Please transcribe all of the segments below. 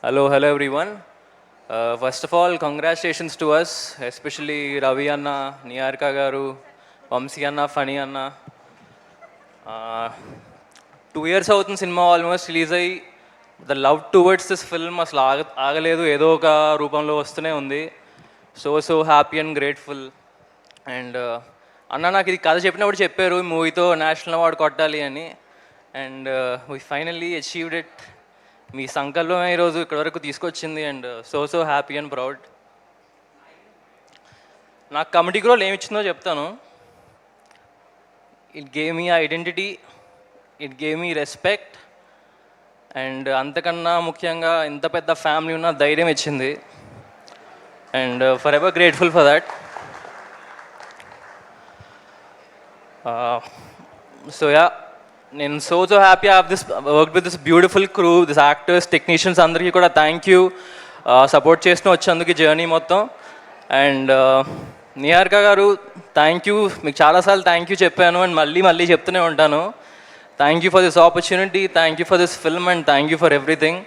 Hello, everyone. First of all, congratulations to us, especially Ravi Anna, Niyarka Garu, Vamsi Anna, Funny Anna. 2 years అవుతుంది cinema almost release అయ్యి the love towards this film అసలు ఆగలేదు, ఏదో ఒక రూపంలో వస్తూనే ఉంది. So happy and grateful. And అన్న నాకు ఇది కథ చెప్పినప్పుడు చెప్పారు ఈ మూవీతో నేషనల్ అవార్డు కొట్టాలి అని. And we finally achieved it. మీ సంకల్పం ఈరోజు ఇక్కడ వరకు తీసుకొచ్చింది. And so happy and proud. నాకు కమిటీకి రోల్ ఏమి ఇచ్చిందో చెప్తాను. It gave me identity, it gave me respect, and అంతకన్నా ముఖ్యంగా ఇంత పెద్ద ఫ్యామిలీ ఉన్న ధైర్యం ఇచ్చింది. And forever grateful for that. So yeah, నేను so happy have this work with this beautiful crew, this actors, technicians అందరికీ కూడా థ్యాంక్ యూ సపోర్ట్ చేసిన వచ్చేందుకు జర్నీ మొత్తం. అండ్ నిహారిక గారు థ్యాంక్ యూ, మీకు చాలాసార్లు థ్యాంక్ యూ చెప్పాను అండ్ మళ్ళీ చెప్తూనే ఉంటాను. Thank you for this opportunity, thank you for this film and thank you for everything.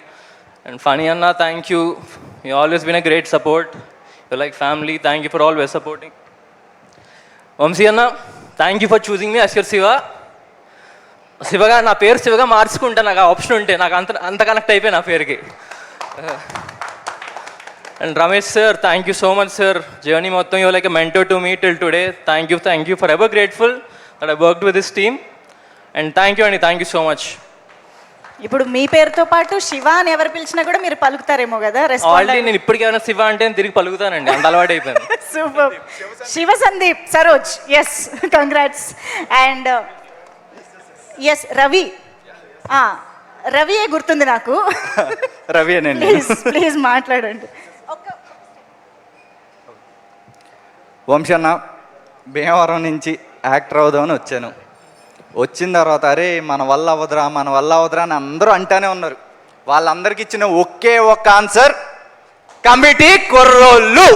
And Phani అన్న thank you, you always been a great support, you like family, thank you for always supporting. Vamsi అన్న thank you for choosing me as your శివగా. నా పేరు శివగా మార్చుకుంటా, నాకు ఆ option ఉంటే. నాకు అంత కనెక్ట్ అయిపోయి నా పేరుకి. And Ramesh sir thank you so much sir. Journey మొత్తం you like a mentor to me till today. Thank you forever grateful that I worked with this team. And thank you అండి, thank you so much. ఇప్పుడు మీ పేరుతో పాటు శివ అని ఎవరు పిలిచినా కూడా మీరు పలుకుతారేమో కదా? ఆల్రెడీ నేను ఇప్పటికీ ఏమైనా శివ అంటే తిరిగి పలుకుతానండి, అంత అలవాటు అయిపోయింది. Super. Shiva Sandeep Saroj, yes, congrats. And S Ravi, రవియే గుర్తుంది నాకు. రవి అనండి. ప్లీజ్ మాట్లాడండి. వంశన్న, భీమవరం నుంచి యాక్టర్ అవుదామని వచ్చాను. వచ్చిన తర్వాత అరే మన వల్ల అవ్వదురా అని అందరూ అంటానే ఉన్నారు. వాళ్ళందరికీ ఇచ్చిన ఒకే ఒక్క ఆన్సర్ కమిటీ కుర్రోలు.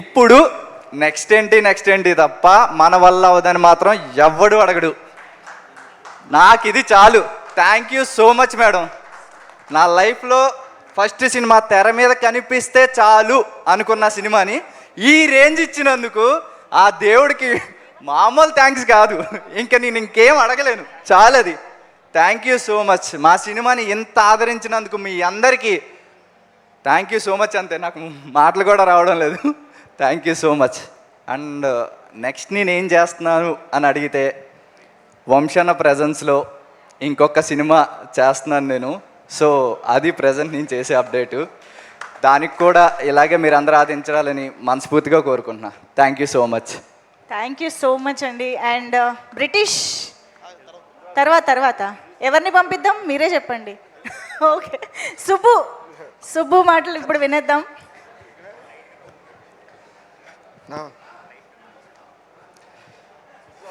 ఇప్పుడు నెక్స్ట్ ఏంటి తప్ప మన వల్ల అవ్వదని మాత్రం ఎవ్వడు అడగడు. నాకు ఇది చాలు. Thank you so much madam. నా లైఫ్లో ఫస్ట్ సినిమా తెర మీద కనిపిస్తే చాలు అనుకున్న సినిమాని ఈ రేంజ్ ఇచ్చినందుకు ఆ దేవుడికి మామూలు థ్యాంక్స్ కాదు, ఇంకా నేను ఇంకేం అడగలేను. చాలది. Thank you so much. మా సినిమాని ఇంత ఆదరించినందుకు మీ అందరికీ థ్యాంక్ యూ సో మచ్. అంతే, నాకు మాటలు కూడా రావడం లేదు. Thank you so much. And next నేనేం చేస్తున్నాను అని అడిగితే వంశన్న ప్రజెన్స్లో ఇంకొక సినిమా చేస్తున్నాను నేను. సో అది ప్రజెంట్ నేను చేసే అప్డేటు. దానికి కూడా ఇలాగే మీరు అందరూ ఆదించాలని మనస్ఫూర్తిగా కోరుకుంటున్నా. Thank you so much. Thank you so much అండి. అండ్ బ్రిటిష్ తర్వాత ఎవరిని పంపిద్దాం మీరే చెప్పండి. ఓకే, సుబ్బు మాటలు ఇప్పుడు వినేద్దాం.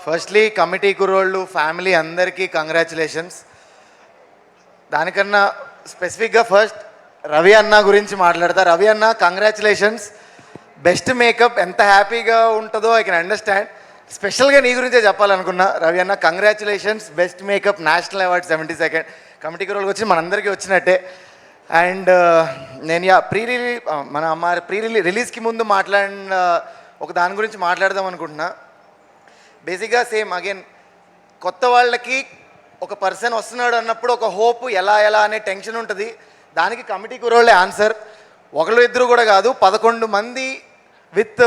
ఫస్ట్లీ కమిటీ కుర్రోళ్ళు ఫ్యామిలీ అందరికీ కంగ్రాచులేషన్స్. దానికన్నా స్పెసిఫిక్గా ఫస్ట్ రవి అన్న గురించి మాట్లాడతా. రవి అన్న కంగ్రాచులేషన్స్. బెస్ట్ మేకప్ ఎంత హ్యాపీగా ఉంటుందో ఐ కెన్ అండర్స్టాండ్. స్పెషల్గా నీ గురించే చెప్పాలనుకున్నా. రవి అన్న congratulations, best makeup national award 72nd committee కుర్రోళ్ళకి వచ్చి మనందరికీ వచ్చినట్టే. అండ్ నేను రిలీజ్కి ముందు మాట్లాడిన ఒక దాని గురించి మాట్లాడదాం అనుకుంటున్నా. బేసిక్గా సేమ్ అగైన్ కొత్త వాళ్ళకి ఒక పర్సన్ వస్తున్నాడు అన్నప్పుడు ఒక హోప్ ఎలా అనే టెన్షన్ ఉంటుంది. దానికి కమిటీ కుర్రోళ్ళే ఆన్సర్. ఒకళ్ళు ఇద్దరు కూడా కాదు, 11 మంది విత్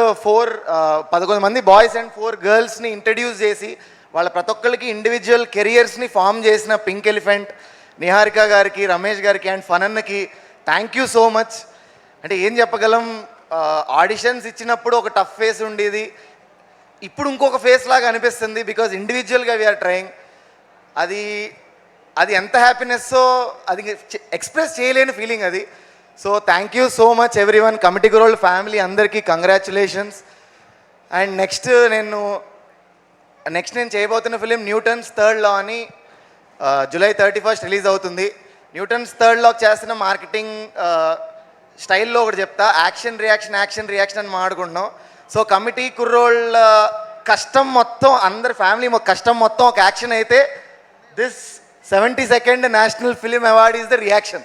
11 మంది బాయ్స్ అండ్ 4 గర్ల్స్ని ఇంట్రడ్యూస్ చేసి వాళ్ళ ప్రతి ఒక్కరికి ఇండివిజువల్ కెరియర్స్ని ఫామ్ చేసిన పింక్ ఎలిఫెంట్ నిహారిక గారికి, రమేష్ గారికి అండ్ ఫనన్నకి థ్యాంక్ యూ సో మచ్. అంటే ఏం చెప్పగలం, ఆడిషన్స్ ఇచ్చినప్పుడు ఒక టఫ్ ఫేస్ ఉండేది, ఇప్పుడు ఇంకొక ఫేస్ లాగా అనిపిస్తుంది. బికాజ్ ఇండివిజువల్గా వీఆర్ ట్రయింగ్. అది ఎంత హ్యాపీనెస్సో అది ఎక్స్ప్రెస్ చేయలేని ఫీలింగ్ అది. So thank you so much everyone. Committee కుర్రోళ్ళ ఫ్యామిలీ అందరికీ కంగ్రాచులేషన్స్. అండ్ నెక్స్ట్ నేను చేయబోతున్న ఫిలిం న్యూటన్స్ థర్డ్ లా అని July 31st రిలీజ్ అవుతుంది. న్యూటన్స్ థర్డ్ లాకి చేస్తున్న మార్కెటింగ్ స్టైల్లో ఒకటి చెప్తా. యాక్షన్ రియాక్షన్ అని మాట్లాడుకుంటున్నాం. సో కమిటీ కుర్రోళ్ళ కష్టం మొత్తం, అందరి ఫ్యామిలీ కష్టం మొత్తం ఒక యాక్షన్ అయితే, this 72nd national film award is the reaction.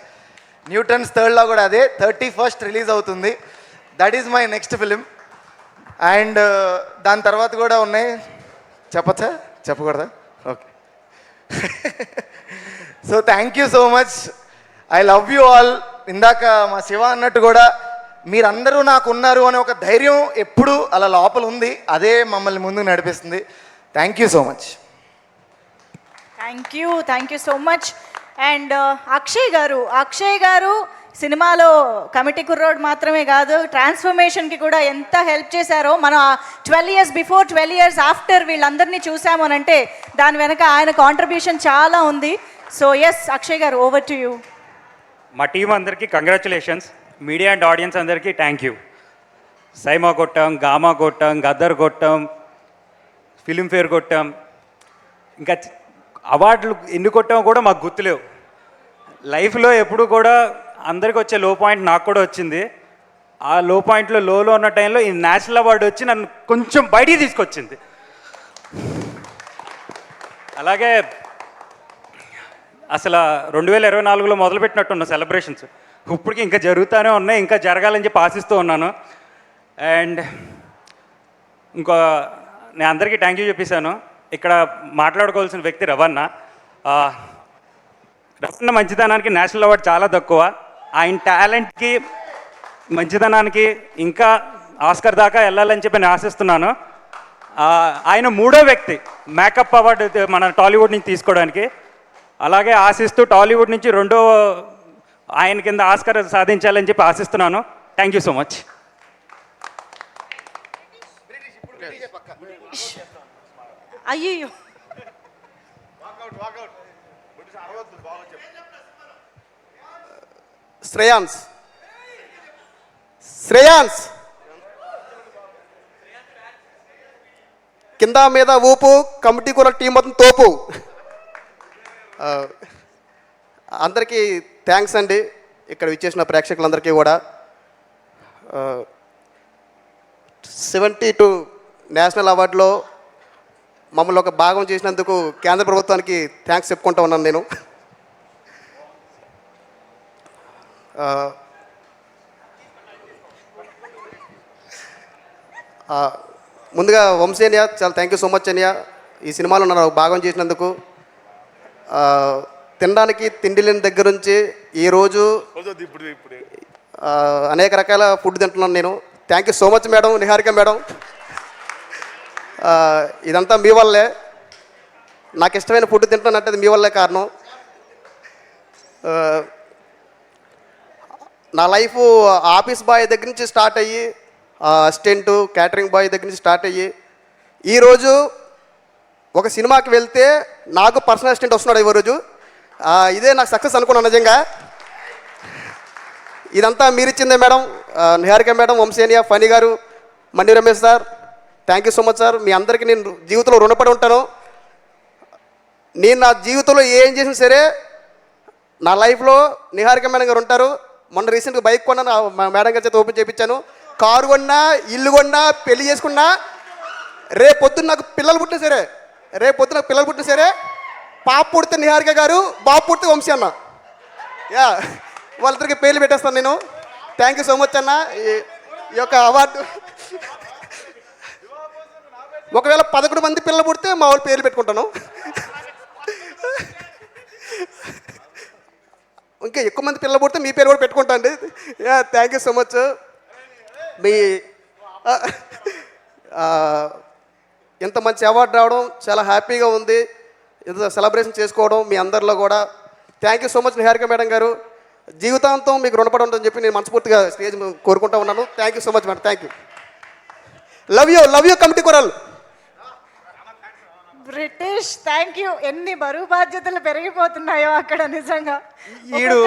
Newton's థర్డ్లో కూడా అదే 31st రిలీజ్ అవుతుంది. That is my next film. And దాని తర్వాత కూడా ఉన్నాయి. చెప్పచ్చా, చెప్పకూడదా? Okay. So thank you so much. I love you all. ఇందాక మా శివ అన్నట్టు కూడా మీరందరూ నాకు ఉన్నారు అనే ఒక ధైర్యం ఎప్పుడు అలా లోపల ఉంది. అదే మమ్మల్ని ముందుకు నడిపిస్తుంది. Thank you so much. Thank you so much. And Akshay గారు సినిమాలో కమిటీ కుర్రోడ్ మాత్రమే కాదు, ట్రాన్స్ఫర్మేషన్కి కూడా ఎంత హెల్ప్ చేశారో. మనం 12 years బిఫోర్, 12 years ఆఫ్టర్ వీళ్ళందరినీ చూసాము అని అంటే దాని వెనక ఆయన కాంట్రిబ్యూషన్ చాలా ఉంది. సో ఎస్ అక్షయ్ గారు, ఓవర్ టు యూ. మా టీం అందరికీ కంగ్రాచులేషన్స్. మీడియా అండ్ ఆడియన్స్ అందరికీ థ్యాంక్ యూ. సైమా కొట్టాం, గామా కొట్టాం, గద్దర్ కొట్టాం, ఫిలింఫేర్ కొట్టాం, ఇంకా అవార్డులు ఎన్ని కొట్టామో కూడా మాకు గుర్తులేవు. లైఫ్లో ఎప్పుడు కూడా అందరికి వచ్చే లో పాయింట్ నాకు కూడా వచ్చింది. ఆ లో పాయింట్లో లోలో ఉన్న టైంలో ఈ నేషనల్ అవార్డు వచ్చి నన్ను కొంచెం బయటికి తీసుకొచ్చింది. అలాగే అసలు 2024లో మొదలుపెట్టినట్టున్న సెలబ్రేషన్స్ ఇప్పటికి ఇంకా జరుగుతూనే ఉన్నాయి, ఇంకా జరగాలని చెప్పి ఆశిస్తూ ఉన్నాను. అండ్ ఇంకో నేను అందరికీ థ్యాంక్ యూ చెప్పేశాను. ఇక్కడ మాట్లాడుకోవాల్సిన వ్యక్తి రవణ. రవణ మంచితనానికి నేషనల్ అవార్డు చాలా తక్కువ. ఆయన టాలెంట్కి, మంచితనానికి ఇంకా ఆస్కర్ దాకా వెళ్ళాలని చెప్పి నేను ఆశిస్తున్నాను. ఆయన 3వ వ్యక్తి మేకప్ అవార్డు మన టాలీవుడ్ నుంచి తీసుకోవడానికి. అలాగే ఆశిస్తూ టాలీవుడ్ నుంచి 2వ ఆయన కింద ఆస్కర్ సాధించాలని చెప్పి ఆశిస్తున్నాను. Thank you so much. అయ్యో శ్రేయాన్స్ కింద మీద ఊపు, కమిటీ కూడా టీం మొత్తం తోపు. అందరికీ థ్యాంక్స్ అండి, ఇక్కడ విచ్చేసిన ప్రేక్షకులందరికీ కూడా. 72 నేషనల్ అవార్డులో మమ్మల్ని ఒక భాగం చేసినందుకు కేంద్ర ప్రభుత్వానికి థ్యాంక్స్ చెప్పుకుంటూ ఉన్నాను నేను. ముందుగా వంశీ అన్య, చాలా థ్యాంక్ యూ సో మచ్ అన్య, ఈ సినిమాలో నన్ను భాగం చేసినందుకు. తినడానికి తిండి లేని దగ్గర నుంచి ఈరోజు అనేక రకాల ఫుడ్ తింటున్నాను నేను. Thank you so much madam, Niharika madam. ఇదంతా మీ వల్లే. నాకు ఇష్టమైన ఫుడ్ తింటున్నానంటే అది మీ వల్లే కారణం. నా లైఫ్ ఆఫీస్ బాయ్ దగ్గర నుంచి స్టార్ట్ అయ్యి, అసిస్టెంట్ క్యాటరింగ్ బాయ్ దగ్గర నుంచి స్టార్ట్ అయ్యి ఈరోజు ఒక సినిమాకి వెళ్తే నాకు పర్సనల్ అసిస్టెంట్ వస్తున్నాడు ఈరోజు. ఇదే నాకు సక్సెస్ అనుకున్నాను నిజంగా. ఇదంతా మీరు ఇచ్చిందే మేడం, నిహారిక మేడం, వంశేనియా, ఫనీ గారు, మండి Ramesh sir, thank you so much sir. మీ అందరికీ నేను జీవితంలో రుణపడి ఉంటాను. నేను నా జీవితంలో ఏం చేసినా సరే నా లైఫ్లో నిహారిక మేడం గారు ఉంటారు. మొన్న రీసెంట్గా బైక్ కొన్నా, మేడం గారి చేత ఓపెన్ చేయించాను. కారు కొన్నా, ఇల్లు కొన్నా, పెళ్లి చేసుకున్నా, రేపు పొద్దున్న నాకు పిల్లలు పుట్టినా సరే, పాప పుడితే నిహారిక గారు, బాబు పుడితే వంశీ అన్న. యా, వాళ్ళిద్దరికి పేర్లు పెట్టేస్తాను నేను. థ్యాంక్ యూ సో మచ్ అన్న. ఈ యొక్క అవార్డు ఒకవేళ 11 మంది పిల్లలు పుడితే మా వాళ్ళు పేర్లు పెట్టుకుంటాను. ఇంకా ఎక్కువ మంది పిల్లలు పుడితే మీ పేరు కూడా పెట్టుకుంటాను అండి. Yeah, thank you so much. మీ ఇంత మంచి అవార్డు రావడం చాలా హ్యాపీగా ఉంది. ఇంత సెలబ్రేషన్ చేసుకోవడం మీ అందరిలో కూడా thank you so much Niharika madam గారు. జీవితాంతం మీకు రుణపడి ఉంటుందని చెప్పి నేను మనస్ఫూర్తిగా స్టేజ్ కోరుకుంటూ ఉన్నాను. Thank you so much madam. Thank you. Love you committee coral. British, thank you. ఎన్ని బరువు బాధ్యతలు పెరిగిపోతున్నాయో అక్కడ నిజంగా. ఈడు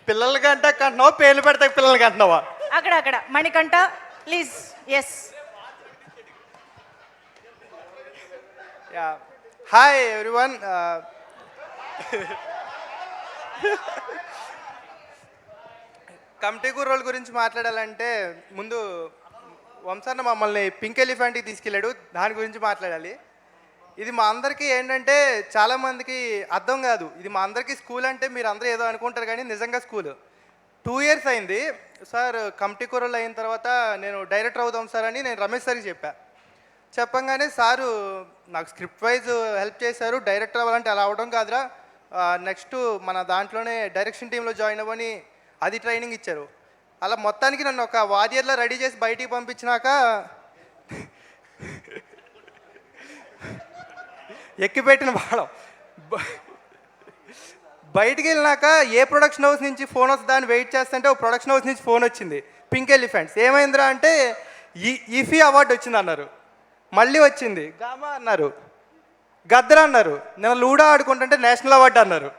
పిల్లలకంటే కంటున్నావా, పేర్లు పెడతాయి పిల్లలకి అంటున్నావా? అక్కడ Manikanta please. Yes, hi everyone. Committee కుర్రోళ్ళ గురించి మాట్లాడాలంటే ముందు వంశన్న మమ్మల్ని పింక్ ఎలిఫెంట్కి తీసుకెళ్ళాడు, దాని గురించి మాట్లాడాలి. ఇది మా అందరికీ ఏంటంటే చాలామందికి అర్థం కాదు. ఇది మా అందరికీ స్కూల్ అంటే మీరు అందరూ ఏదో అనుకుంటారు, కానీ నిజంగా స్కూల్. 2 years అయింది సార్. కమిటీ కూరలు అయిన తర్వాత నేను డైరెక్టర్ అవుదాం సార్ అని నేను రమేష్ సార్కి చెప్పంగానే సారు నాకు స్క్రిప్ట్ వైజ్ హెల్ప్ చేశారు. డైరెక్టర్ అవ్వాలంటే అలా అవ్వడం కాదురా, నెక్స్ట్ మన దాంట్లోనే డైరెక్షన్ టీంలో జాయిన్ అవ్వని అది ట్రైనింగ్ ఇచ్చారు. అలా మొత్తానికి నన్ను ఒక వారియర్లో రెడీ చేసి బయటికి పంపించినాక ఎక్కిపెట్టిన బాణం. బయటికి వెళ్ళినాక ఏ ప్రొడక్షన్ హౌస్ నుంచి ఫోన్ వస్తుందా అని వెయిట్ చేస్తుంటే ఒక ప్రొడక్షన్ హౌస్ నుంచి ఫోన్ వచ్చింది, పింక్ ఎలిఫెంట్స్. ఏమైందిరా అంటే ఈఫీ అవార్డు వచ్చింది అన్నారు. మళ్ళీ వచ్చింది గామా అన్నారు, గద్దర్ అన్నారు. నేను లూడో ఆడుకుంటుంటే నేషనల్ అవార్డు అన్నారు.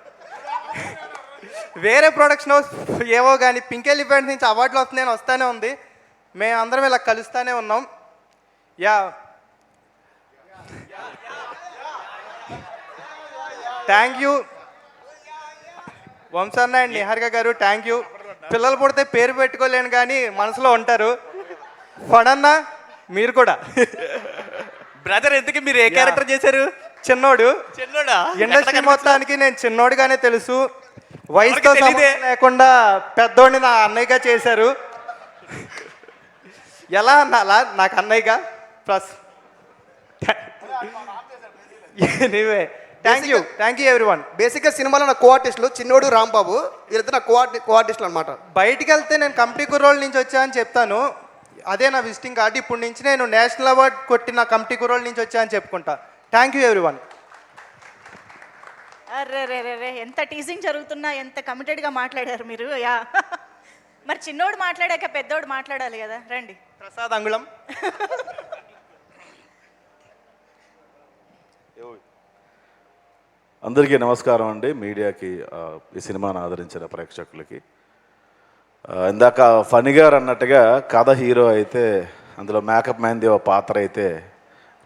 వేరే ప్రొడక్షన్ హౌస్ ఏవో కానీ పింక్ ఎలిఫెంట్స్ నుంచి అవార్డులు వస్తున్నాయని వస్తూనే ఉంది. మేము అందరం ఇలా కలుస్తూనే ఉన్నాం. యా, థ్యాంక్ యూ వంశన్న అండ్ నిహారిక గారు, థ్యాంక్ యూ. పిల్లలు పుడితే పేరు పెట్టుకోలేను కానీ మనసులో ఉంటారు. ఫణన్న మీరు కూడా. బ్రదర్ ఎందుకు మీరు ఏ క్యారెక్టర్ చేశారు? చిన్నోడు. చిన్నోడా? ఇండస్ట్రీ మొత్తానికి నేను చిన్నోడుగానే తెలుసు. వయసుతో సంబంధం లేకుండా పెద్దోడిని నా అన్నయ్యగా చేశారు. ఎలా అన్నా నాకు అన్నయ్యగా plus. Anyway, thank you everyone. బేసిక్గా సినిమాలో నా కో ఆర్టిస్టులు చిన్నోడు రాంబాబు, వీళ్ళిద్దరు నా కో ఆర్టిస్టులు అనమాట. బయటికి వెళ్తే నేను కమిటీ కుర్రోళ్ళ నుంచి వచ్చా అని చెప్తాను. అదే నా విజిటింగ్ కార్డు. ఇప్పటి నుంచి నేను నేషనల్ అవార్డు కొట్టిన కమిటీ కుర్రోళ్ళ నుంచి వచ్చా అని చెప్పుకుంటా. Thank you everyone. అరే రే రే రే, ఎంత టీజింగ్ జరుగుతున్నా ఎంత కమిటెడ్గా మాట్లాడారు మీరు. యా, మరి చిన్నోడు మాట్లాడాక పెద్దోడు మాట్లాడాలి కదా. రండి ప్రసాద్ అంగుళం. అందరికీ నమస్కారం అండి. మీడియాకి, ఈ సినిమాను ఆదరించిన ప్రేక్షకులకి. ఇందాక ఫణి గారు అన్నట్టుగా కథ హీరో అయితే అందులో మేకప్ మ్యాన్ది ఒక పాత్ర అయితే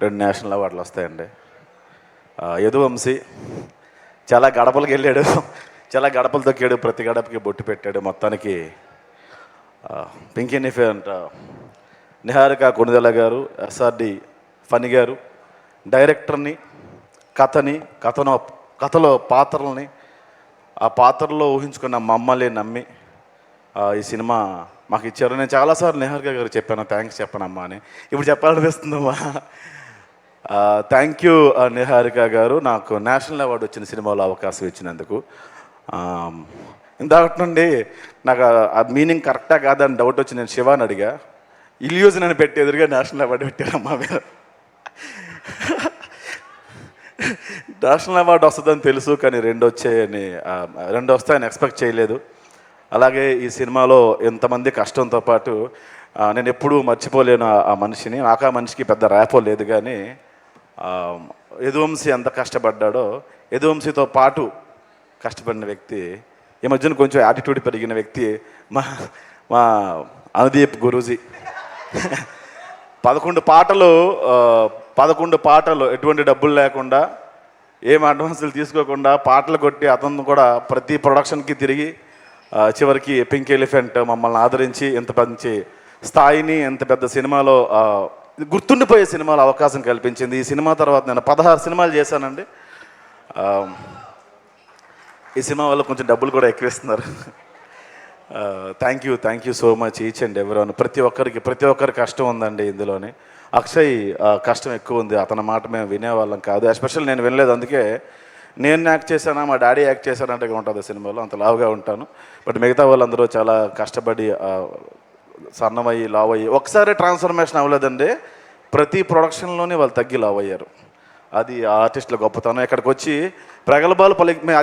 2 నేషనల్ అవార్డులు వస్తాయండి. యదువంశీ చాలా గడపలకు వెళ్ళాడు, చాలా గడపలు తొక్కాడు, ప్రతి గడపకి బొట్టు పెట్టాడు. మొత్తానికి పింకీ ఎలిఫెంట్ నిహారిక కొణిదెల గారు, ఎస్ఆర్డి ఫణి గారు, డైరెక్టర్ని, కథలో పాత్రల్ని, ఆ పాత్రలో ఊహించుకున్న మమ్మల్ని నమ్మి ఈ సినిమా మాకు ఇచ్చారు. నేను చాలాసార్లు నిహారిక గారు చెప్పాను, థ్యాంక్స్ చెప్పనమ్మా అని. ఇప్పుడు చెప్పాలనిపిస్తుందమ్మా. థ్యాంక్ యూ నిహారిక గారు, నాకు నేషనల్ అవార్డు వచ్చిన సినిమాలో అవకాశం ఇచ్చినందుకు. ఇందాక నుండి నాకు ఆ మీనింగ్ కరెక్టా కాదని డౌట్ వచ్చి నేను శివాని అడిగా. ఇల్యూజన్ అని పెట్టి ఎదురుగా నేషనల్ అవార్డు పెట్టారమ్మా మీరు. నేషనల్ అవార్డు వస్తుందని తెలుసు, కానీ 2 వస్తాయని ఎక్స్పెక్ట్ చేయలేదు. అలాగే ఈ సినిమాలో ఎంతమంది కష్టంతో పాటు నేను ఎప్పుడూ మర్చిపోలేను ఆ మనిషిని. నాకు ఆ మనిషికి పెద్ద ర్యాపో లేదు, కానీ యదువంశీ ఎంత కష్టపడ్డాడో, యదువంశీతో పాటు కష్టపడిన వ్యక్తి, ఈ మధ్యన కొంచెం యాటిట్యూడ్ పెరిగిన వ్యక్తి మా అనుదీప్ గురూజీ. 11 పాటలు ఎటువంటి డబ్బులు లేకుండా, ఏం అడ్వాన్సులు తీసుకోకుండా పాటలు కొట్టి అతను కూడా ప్రతి ప్రొడక్షన్కి తిరిగి చివరికి పింక్ ఎలిఫెంట్ మమ్మల్ని ఆదరించి ఎంత మంచి స్థాయిని, ఎంత పెద్ద సినిమాలో గుర్తుండిపోయే సినిమాలో అవకాశం కల్పించింది. ఈ సినిమా తర్వాత నేను 16 సినిమాలు చేశానండి. ఈ సినిమా వల్ల కొంచెం డబ్బులు కూడా ఎక్కువిస్తున్నారు. Thank you so much each and everyone. ప్రతి ఒక్కరికి కష్టం ఉందండి ఇందులోని. అక్షయ్ కష్టం ఎక్కువ ఉంది, అతని మాట మేము వినేవాళ్ళం కాదు. ఎస్పెషల్ నేను వినలేదు, అందుకే నేను యాక్ట్ చేశానా మా డాడీ యాక్ట్ చేశానంటే ఉంటుంది సినిమాలో, అంత లావుగా ఉంటాను. బట్ మిగతా వాళ్ళందరూ చాలా కష్టపడి సన్నమయ్యి లావయ్యి, ఒకసారి ట్రాన్స్ఫర్మేషన్ అవ్వలేదండి, ప్రతి ప్రొడక్షన్లోనే వాళ్ళు తగ్గి లావయ్యారు. అది ఆర్టిస్టుల గొప్పతనం. ఇక్కడికి వచ్చి ప్రగల్భాలు మేము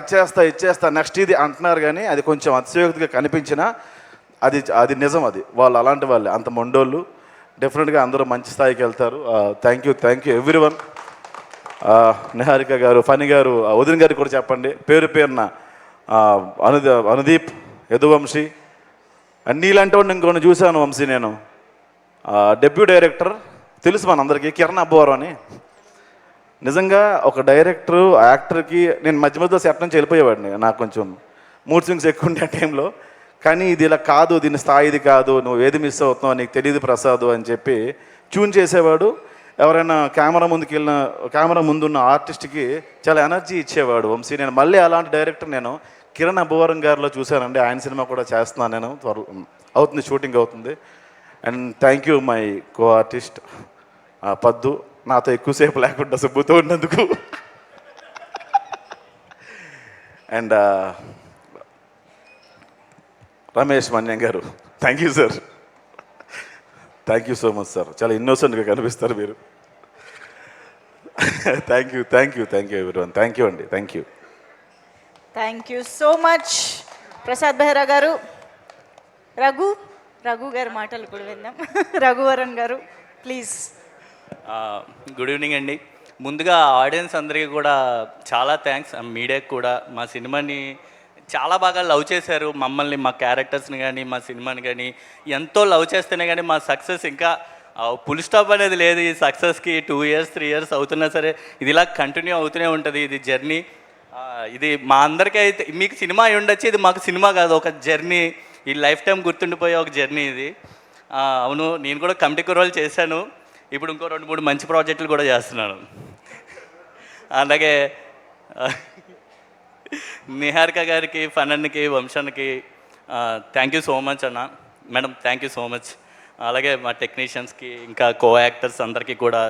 ఇచ్చేస్తా నెక్స్ట్ ఇది అంటున్నారు, కానీ అది కొంచెం అతిశయోక్తిగా కనిపించినా అది నిజం. అది వాళ్ళు అలాంటి వాళ్ళే, అంత మొండోళ్ళు. డెఫినెట్గా అందరూ మంచి స్థాయికి వెళ్తారు. Thank you everyone. నిహారిక గారు, ఫణి గారు, వదిన గారికి కూడా చెప్పండి. పేరున అనుదీప్, యదువంశీ, నీలాంటి వాడిని ఇంకొన్ని చూశాను వంశీ. నేను డెబ్యూ డైరెక్టర్ తెలుసు మనందరికీ, కిరణ్ అబ్బవరం అని. నిజంగా ఒక డైరెక్టరు యాక్టర్కి నేను మధ్య సెట్ నుంచి వెళ్ళిపోయేవాడిని, నాకు కొంచెం మూడ్ స్వింగ్స్ ఎక్కువ ఉండే ఆ టైంలో. కానీ ఇది ఇలా కాదు, దీని స్థాయి ఇది కాదు, నువ్వు ఏది మిస్ అవుతున్నావు నీకు తెలియదు ప్రసాద్ అని చెప్పి ట్యూన్ చేసేవాడు. ఎవరైనా కెమెరా ముందున్న ఆర్టిస్ట్కి చాలా ఎనర్జీ ఇచ్చేవాడు వంశీ. నేను మళ్ళీ అలాంటి డైరెక్టర్ నేను కిరణ్ అబ్బవరం గారిలో చూశానండి. ఆయన సినిమా కూడా చేస్తున్నాను నేను, అవుతుంది, షూటింగ్ అవుతుంది. And thank you my co artist పద్దు, నాతో ఎక్కువసేపు లేకుండా సుబ్బుతో ఉన్నందుకు. అండ్ రమేష్ మన్యం గారు, thank you sir, thank you so much sir. చాలా ఇన్నోసెంట్గా కనిపిస్తారు మీరు. Thank you everyone. Thank you అండి, thank you. Thank you so much Prasad Behra గారు. రఘు గారి మాటలు కూడా విందాం. రఘువరన్ గారు ప్లీజ్. గుడ్ ఈవినింగ్ అండి. ముందుగా ఆడియన్స్ అందరికీ కూడా చాలా థ్యాంక్స్. మీడియాకి కూడా మా సినిమాని చాలా బాగా లవ్ చేశారు మమ్మల్ని, మా క్యారెక్టర్స్ని కానీ మా సినిమాని కానీ ఎంతో లవ్ చేస్తేనే కానీ మా సక్సెస్ ఇంకా ఫుల్ స్టాప్ అనేది లేదు. ఈ సక్సెస్కి 2 years 3 years అవుతున్నా సరే ఇది ఇలా కంటిన్యూ అవుతూనే ఉంటుంది. ఇది జర్నీ. ఇది మా అందరికీ అయితే మీకు సినిమా అయి ఉండొచ్చు, ఇది మాకు సినిమా కాదు, ఒక జర్నీ. ఈ లైఫ్ టైం గుర్తుండిపోయే ఒక జర్నీ ఇది. అవును, నేను కూడా కమిటీ కుర్రోలు చేశాను. ఇప్పుడు ఇంకో 2-3 మంచి ప్రాజెక్టులు కూడా చేస్తున్నాను. అలాగే నిహారిక గారికి, ఫనన్కి, వంశానికి థ్యాంక్ యూ సో మచ్ అన్న. Madam thank you so much. అలాగే మా టెక్నీషియన్స్కి, ఇంకా కో యాక్టర్స్ అందరికీ కూడా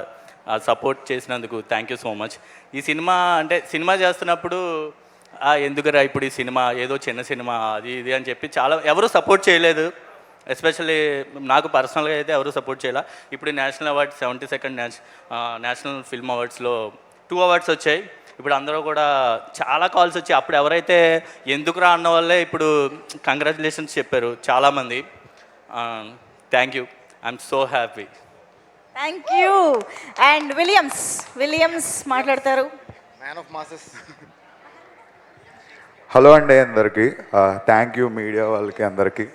సపోర్ట్ చేసినందుకు థ్యాంక్ యూ సో మచ్. ఈ సినిమా అంటే సినిమా చేస్తున్నప్పుడు ఎందుకురా ఇప్పుడు ఈ సినిమా ఏదో చిన్న సినిమా అది ఇది అని చెప్పి చాలా ఎవరు సపోర్ట్ చేయలేదు. ఎస్పెషల్లీ నాకు పర్సనల్గా అయితే ఎవరు సపోర్ట్ చేయాల. ఇప్పుడు national award 72nd national film అవార్డ్స్లో 2 అవార్డ్స్ వచ్చాయి. ఇప్పుడు అందరూ కూడా చాలా కాల్స్ వచ్చాయి. అప్పుడు ఎవరైతే ఎందుకురా అన్న వాళ్ళే ఇప్పుడు కంగ్రాచులేషన్స్ చెప్పారు చాలామంది. Thank you, I'm so happy. Thank you. And Williams మాట్లాడతారు. Man of masses. హలో అండి అందరికీ. థ్యాంక్ యూ మీడియా వాళ్ళకి అందరికీ.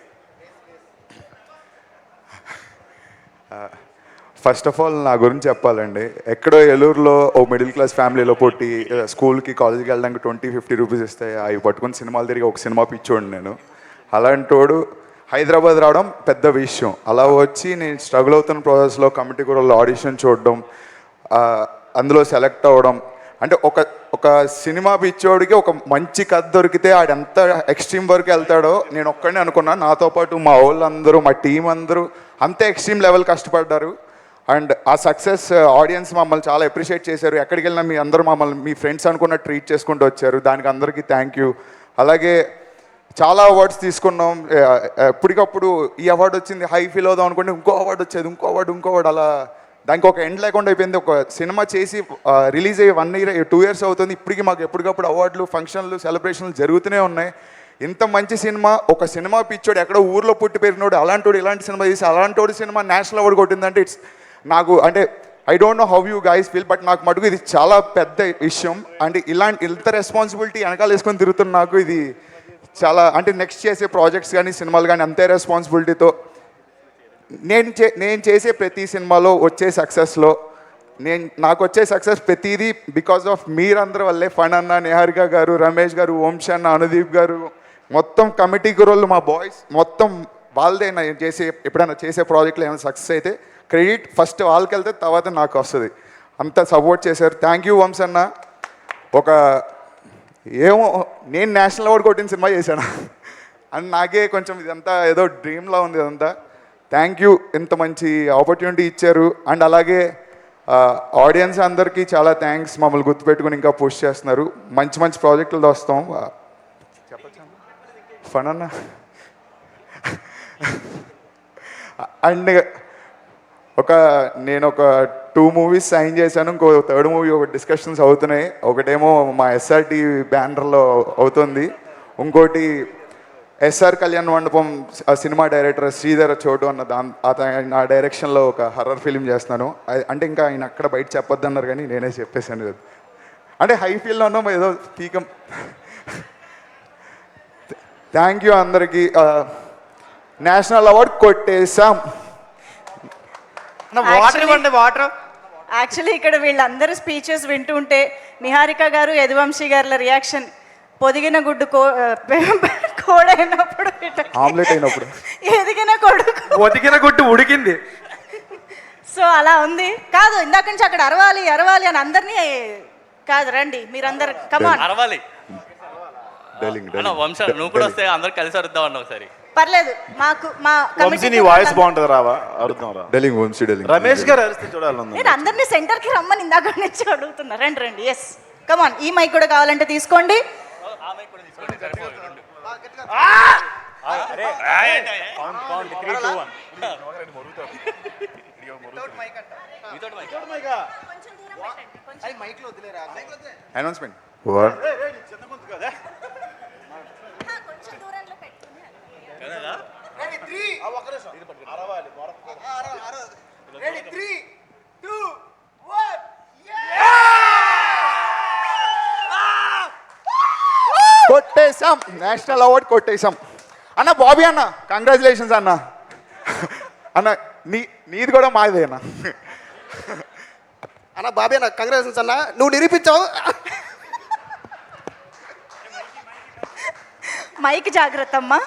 ఫస్ట్ ఆఫ్ ఆల్ నా గురించి చెప్పాలండి, ఎక్కడో ఏలూరులో ఓ మిడిల్ క్లాస్ ఫ్యామిలీలో పుట్టి స్కూల్కి కాలేజీకి వెళ్ళడానికి 20-50 రూపీస్ ఇస్తాయి, అవి పట్టుకుని సినిమాలు తిరిగి ఒక సినిమా పిచ్చోండి నేను. అలాంటోడు హైదరాబాద్ రావడం పెద్ద విషయం. అలా వచ్చి నేను స్ట్రగుల్ అవుతున్న ప్రాసెస్లో కమిటీ కుర్రోళ్ళు ఆడిషన్ చూడడం, అందులో సెలెక్ట్ అవ్వడం, అంటే ఒక సినిమా పిచ్చోడికి ఒక మంచి కథ దొరికితే ఆడెంత ఎక్స్ట్రీమ్ వరకు వెళ్తాడో నేను ఒక్కడిని అనుకున్నాను. నాతో పాటు మా వాళ్ళందరూ, మా టీం అందరూ అంతే ఎక్స్ట్రీమ్ లెవెల్ కష్టపడ్డారు. అండ్ ఆ సక్సెస్ ఆడియన్స్ మమ్మల్ని చాలా అప్రిషియేట్ చేశారు. ఎక్కడికి వెళ్ళినా మీ అందరూ మమ్మల్ని మీ ఫ్రెండ్స్ అనుకున్న ట్రీట్ చేసుకుంటూ వచ్చారు. దానికి అందరికీ థ్యాంక్ యూ. అలాగే చాలా అవార్డ్స్ తీసుకున్నాం. ఎప్పటికప్పుడు ఈ అవార్డు వచ్చింది హై ఫీల్ అవుదాం అనుకుంటే ఇంకో అవార్డు వచ్చేది, ఇంకో అవార్డు, అలా దానికి ఒక ఎండ్ లేకుండా అయిపోయింది. ఒక సినిమా చేసి రిలీజ్ అయ్యి 1 year 2 years అవుతుంది. ఇప్పటికీ మాకు ఎప్పటికప్పుడు అవార్డులు, ఫంక్షన్లు, సెలబ్రేషన్లు జరుగుతూనే ఉన్నాయి. ఇంత మంచి సినిమా, ఒక సినిమా పిచ్చోడు ఎక్కడో ఊర్లో పుట్టి పెరిగినోడు అలాంటోడు ఇలాంటి సినిమా చేసి అలాంటోడు సినిమా నేషనల్ అవార్డు కొట్టిందంటే ఇట్స్ నాకు అంటే I don't know how you guys feel, but నాకు మటుకు ఇది చాలా పెద్ద విషయం. అంటే ఇంత రెస్పాన్సిబిలిటీ వెనకాల వేసుకొని తిరుగుతున్న నాకు ఇది చాలా, అంటే నెక్స్ట్ చేసే ప్రాజెక్ట్స్ కానీ సినిమాలు కానీ అంతే రెస్పాన్సిబిలిటీతో నేను చేసే ప్రతి సినిమాలో వచ్చే సక్సెస్లో నాకు వచ్చే సక్సెస్ ప్రతిదీ బికాస్ ఆఫ్ మీరందరి వల్లే. ఫన్ అన్న, నిహారిక గారు, రమేష్ గారు, వంశీ అన్న, అనుదీప్ గారు, మొత్తం కమిటీ కుర్రోళ్ళు, మా బాయ్స్ మొత్తం వాళ్ళదే. నేను ఎప్పుడైనా చేసే ప్రాజెక్ట్లో ఏమైనా సక్సెస్ అయితే క్రెడిట్ ఫస్ట్ వాళ్ళకి వెళ్తే తర్వాత నాకు వస్తుంది. అంత సపోర్ట్ చేశారు. థ్యాంక్ యూ వంశీ అన్న. నేను నేషనల్ అవార్డు కొట్టిన సినిమా చేశాను అని నాకే కొంచెం ఇదంతా ఏదో డ్రీమ్లా ఉంది ఇదంతా. థ్యాంక్ యూ, ఇంత మంచి ఆపర్చునిటీ ఇచ్చారు. అండ్ అలాగే ఆడియన్స్ అందరికీ చాలా థ్యాంక్స్, మమ్మల్ని గుర్తుపెట్టుకుని ఇంకా పుష్ చేస్తున్నారు. మంచి మంచి ప్రాజెక్టులతో వస్తాం. చెప్పచ్చా ఫన్ అన్న? అండ్ నేను ఒక 2 movies సైన్ చేశాను. ఇంకో 3rd movie ఒక డిస్కషన్స్ అవుతున్నాయి. ఒకటేమో మా SRT బ్యానర్లో అవుతుంది, ఇంకోటి SR కళ్యాణ్ మండపం సినిమా డైరెక్టర్ శ్రీధర్ చోటు నా డైరెక్షన్లో ఒక హర్రర్ ఫిలిం చేస్తున్నాను. అంటే ఇంకా ఆయన అక్కడ బయట చెప్పొద్దు అన్నారు కానీ నేనే చెప్పేశాను. అంటే హై ఫీల్లో ఉన్నాం ఏదో పీకం. థ్యాంక్ యూ అందరికీ. నేషనల్ అవార్డు కొట్టేశాం. వాటర్ యాక్చువల్లీ ఇక్కడ వీళ్ళందరూ స్పీచెస్ వింటుంటే నిహారిక గారు, యదువంశీ గారుల రియాక్షన్, పొదిగిన గుడ్డు కోడైనప్పుడు, ఆమ్లెట్ అయినప్పుడు, ఎదిగిన కొడుకు ఒదిగిన గుడ్డు ఉడికింది. సో అలా ఉంది. కాదు ఇందాక నుంచి అక్కడ అరవాలి అరవాలి అని అందరినీ కాదు, రండి మీరందరు కమాన్. అరవాలి డెలింగ్ అన్న వంశ నువ్వు కూడా వస్తే అందరు కలిసి అరుద్దాం అన్న ఒకసారి. పర్లేదు, మాకు మా వంశీ నీ వాయిస్ బాగుంటుంది రావా అరుద్దాం రా. డెలింగ్ వంశీ డెలింగ్ రమేష్ గారు అరిస్తే చూడాలనుంది. నేను అందరినీ సెంటర్కి రమ్మని ఇందాక నుంచి అడుగుతున్నా. రండి రండి. Yes come on. ఈ మైక్ కూడా కావాలంటే తీసుకోండి. అనౌన్స్మెంట్ కొట్టేశాం, నేషనల్ అవార్డ్ కొట్టేశాం అన్న. బాబీ అన్న కంగ్రాచులేషన్స్ అన్న. అన్న నీది కూడా మాదేనా అన్న బాబీ అన్న కంగ్రాచులేషన్స్ అన్న, నువ్వు నిరూపించావు. మైక్ జాగ్రత్త అమ్మా.